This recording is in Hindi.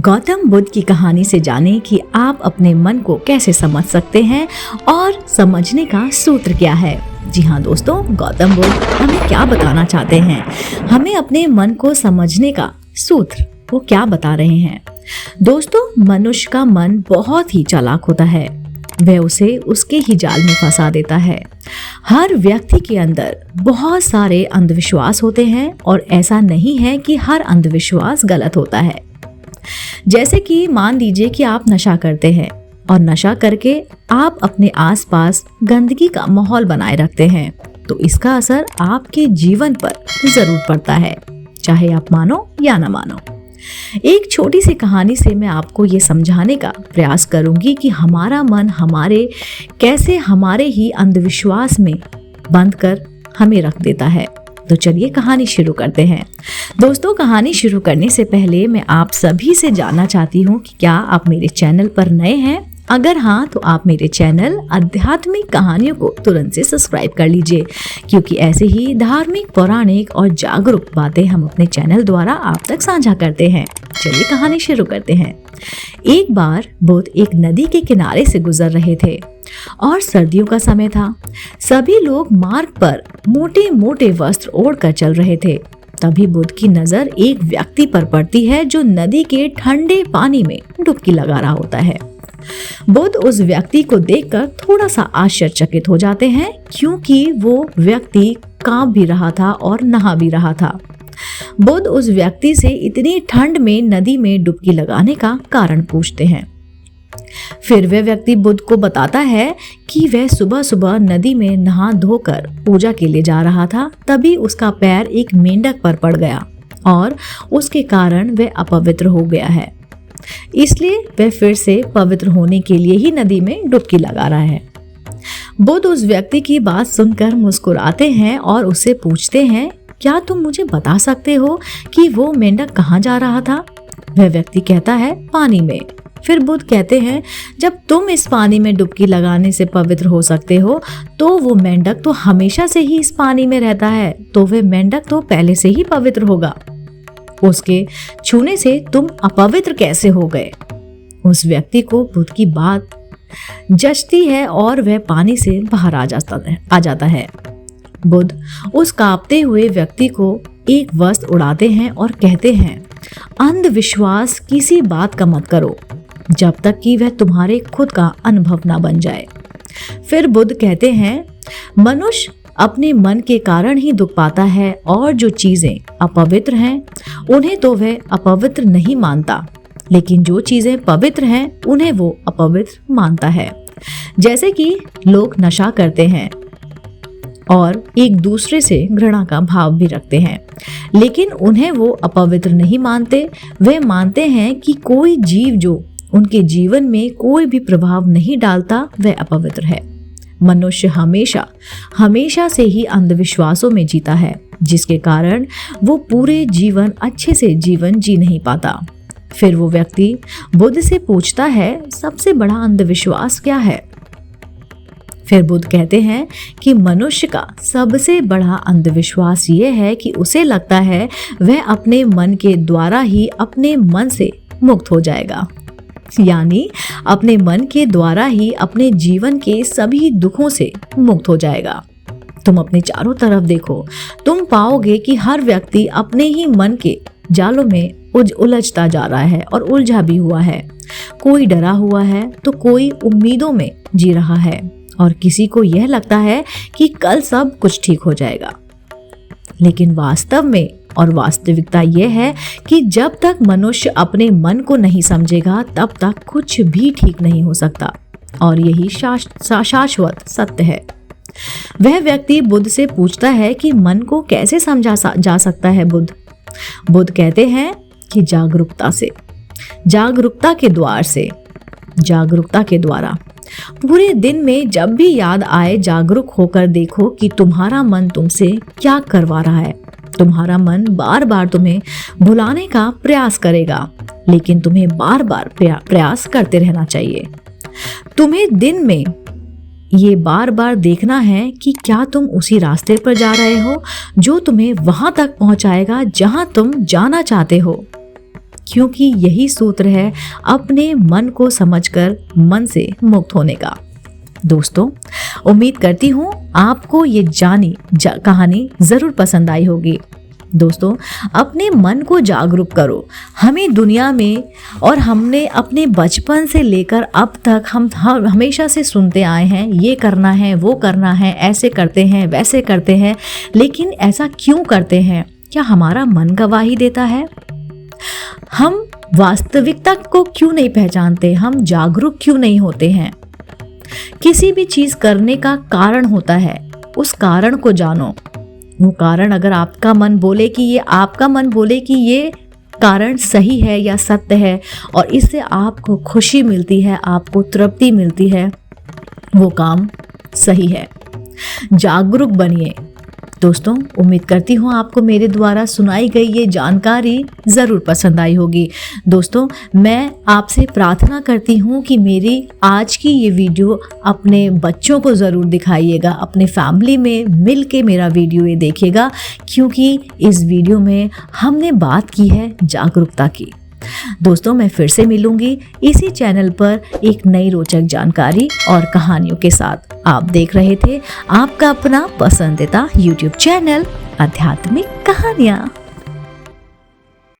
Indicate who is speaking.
Speaker 1: गौतम बुद्ध की कहानी से जानें कि आप अपने मन को कैसे समझ सकते हैं और समझने का सूत्र क्या है। जी हाँ दोस्तों, गौतम बुद्ध हमें क्या बताना चाहते हैं, हमें अपने मन को समझने का सूत्र वो क्या बता रहे हैं। दोस्तों, मनुष्य का मन बहुत ही चालाक होता है, वह उसे उसके ही जाल में फंसा देता है। हर व्यक्ति के अंदर बहुत सारे अंधविश्वास होते हैं और ऐसा नहीं है कि हर अंधविश्वास गलत होता है। जैसे कि मान लीजिए कि आप नशा करते हैं और नशा करके आप अपने आसपास गंदगी का माहौल बनाए रखते हैं, तो इसका असर आपके जीवन पर जरूर पड़ता है, चाहे आप मानो या ना मानो। एक छोटी सी कहानी से मैं आपको ये समझाने का प्रयास करूंगी कि हमारा मन कैसे हमारे ही अंधविश्वास में बंद कर हमें रख देता है। तो चलिए कहानी शुरू करते हैं। दोस्तों, कहानी शुरू करने से पहले मैं आप सभी से जानना चाहती हूँ कि क्या आप मेरे चैनल पर नए हैं? अगर हाँ, तो आप मेरे चैनल आध्यात्मिक कहानियों को तुरंत से सब्सक्राइब कर लीजिए, क्योंकि ऐसे ही धार्मिक, पौराणिक और जागरूक बातें हम अपने चैनल द्वारा आप तक साझा करते हैं। चलिए कहानी शुरू करते हैं। एक बार बुद्ध एक नदी के किनारे से गुजर रहे थे और सर्दियों का समय था। सभी लोग मार्ग पर मोटे मोटे वस्त्र ओढ़कर चल रहे थे। तभी बुद्ध की नजर एक व्यक्ति पर पड़ती है जो नदी के ठंडे पानी में डुबकी लगा रहा होता है। बुद्ध उस व्यक्ति को देखकर थोड़ा सा आश्चर्यचकित हो जाते हैं, क्योंकि वो व्यक्ति कांप भी रहा था और नहा भी रहा था। बुद्ध उस व्यक्ति से इतनी ठंड में नदी में डुबकी लगाने का कारण पूछते हैं। फिर वह व्यक्ति बुद्ध को बताता है कि वह सुबह सुबह नदी में नहा धोकर पूजा के लिए जा रहा था। तभी उसका पैर एक मेंढक पर पड़ गया और उसके कारण वह अपवित्र हो गया है, इसलिए वह फिर से पवित्र होने के लिए ही नदी में डुबकी लगा रहा है। बुद्ध उस व्यक्ति की बात सुनकर मुस्कुराते हैं और उससे पूछते हैं, क्या तुम मुझे बता सकते हो कि वो मेंढक कहाँ जा रहा था? वह व्यक्ति कहता है, पानी में। फिर बुद्ध कहते हैं, जब तुम इस पानी में डुबकी लगाने से पवित्र हो सकते हो, तो वो मेंढक तो हमेशा से ही इस पानी में रहता है, तो वह मेंढक तो पहले से ही पवित्र होगा। उसके छूने से तुम अपवित्र कैसे हो गए? उस व्यक्ति को बुद्ध की बात जचती है और वह पानी से बाहर आ जाता है। बुद्ध उस कांपते हुए व्यक्ति को एक वस्त्र उड़ाते हैं और कहते हैं, अंधविश्वास किसी बात का मत करो जब तक कि वह तुम्हारे खुद का अनुभव ना बन जाए। फिर बुद्ध कहते हैं, मनुष्य अपने मन के कारण ही दुख पाता है और जो चीजें अपवित्र हैं उन्हें तो वह अपवित्र नहीं मानता, लेकिन जो चीजें पवित्र हैं उन्हें वो अपवित्र मानता है। जैसे कि लोग नशा करते हैं और एक दूसरे से घृणा का भाव भी रखते हैं, लेकिन उन्हें वो अपवित्र नहीं मानते। वे मानते हैं कि कोई जीव जो उनके जीवन में कोई भी प्रभाव नहीं डालता वह अपवित्र है। मनुष्य हमेशा से ही अंधविश्वासों में जीता है, जिसके कारण वो पूरे जीवन अच्छे से जीवन जी नहीं पाता। फिर वो व्यक्ति बुद्ध से पूछता है, सबसे बड़ा अंधविश्वास क्या है? फिर बुद्ध कहते हैं कि मनुष्य का सबसे बड़ा अंधविश्वास ये है कि उसे लगता है वह अपने मन के द्वारा ही अपने मन से मुक्त हो जाएगा, यानी अपने मन के द्वारा ही अपने जीवन के सभी दुखों से मुक्त हो जाएगा। तुम अपने चारों तरफ देखो, तुम पाओगे कि हर व्यक्ति अपने ही मन के जालों में उलझता जा रहा है और उलझा भी हुआ है। कोई डरा हुआ है तो कोई उम्मीदों में जी रहा है और किसी को यह लगता है कि कल सब कुछ ठीक हो जाएगा। लेकिन वास्तव में और वास्तविकता यह है कि जब तक मनुष्य अपने मन को नहीं समझेगा तब तक कुछ भी ठीक नहीं हो सकता, और यही शाश्वत सत्य है। वह व्यक्ति बुद्ध से पूछता है कि मन को कैसे समझा जा सकता है? बुद्ध कहते हैं कि जागरूकता के द्वारा। पूरे दिन में जब भी याद आए, जागरूक होकर देखो कि तुम्हारा मन तुमसे क्या करवा रहा है। तुम्हारा मन बार बार तुम्हें भुलाने का प्रयास करेगा, लेकिन तुम्हें बार बार प्रयास करते रहना चाहिए। तुम्हें दिन में ये बार बार देखना है कि क्या तुम उसी रास्ते पर जा रहे हो जो तुम्हें वहां तक पहुंचाएगा जहां तुम जाना चाहते हो। क्योंकि यही सूत्र है अपने मन को समझकर मन से मुक्त होने का। दोस्तों, उम्मीद करती हूँ आपको ये कहानी ज़रूर पसंद आई होगी। दोस्तों, अपने मन को जागरूक करो। हमें दुनिया में और हमने अपने बचपन से लेकर अब तक हम हमेशा से सुनते आए हैं, ये करना है, वो करना है, ऐसे करते हैं, वैसे करते हैं, लेकिन ऐसा क्यों करते हैं? क्या हमारा मन गवाही देता है? हम वास्तविकता को क्यों नहीं पहचानते? हम जागरूक क्यों नहीं होते हैं? किसी भी चीज़ करने का कारण होता है, उस कारण को जानो। वो कारण अगर आपका मन बोले कि ये कारण सही है या सत्य है और इससे आपको खुशी मिलती है, आपको तृप्ति मिलती है, वो काम सही है। जागरूक बनिए। दोस्तों, उम्मीद करती हूँ आपको मेरे द्वारा सुनाई गई ये जानकारी ज़रूर पसंद आई होगी। दोस्तों, मैं आपसे प्रार्थना करती हूँ कि मेरी आज की ये वीडियो अपने बच्चों को ज़रूर दिखाइएगा, अपने फैमिली में मिल के मेरा वीडियो ये देखिएगा, क्योंकि इस वीडियो में हमने बात की है जागरूकता की। दोस्तों, मैं फिर से मिलूंगी इसी चैनल पर एक नई रोचक जानकारी और कहानियों के साथ। आप देख रहे थे आपका अपना पसंदीदा YouTube चैनल आध्यात्मिक कहानियाँ।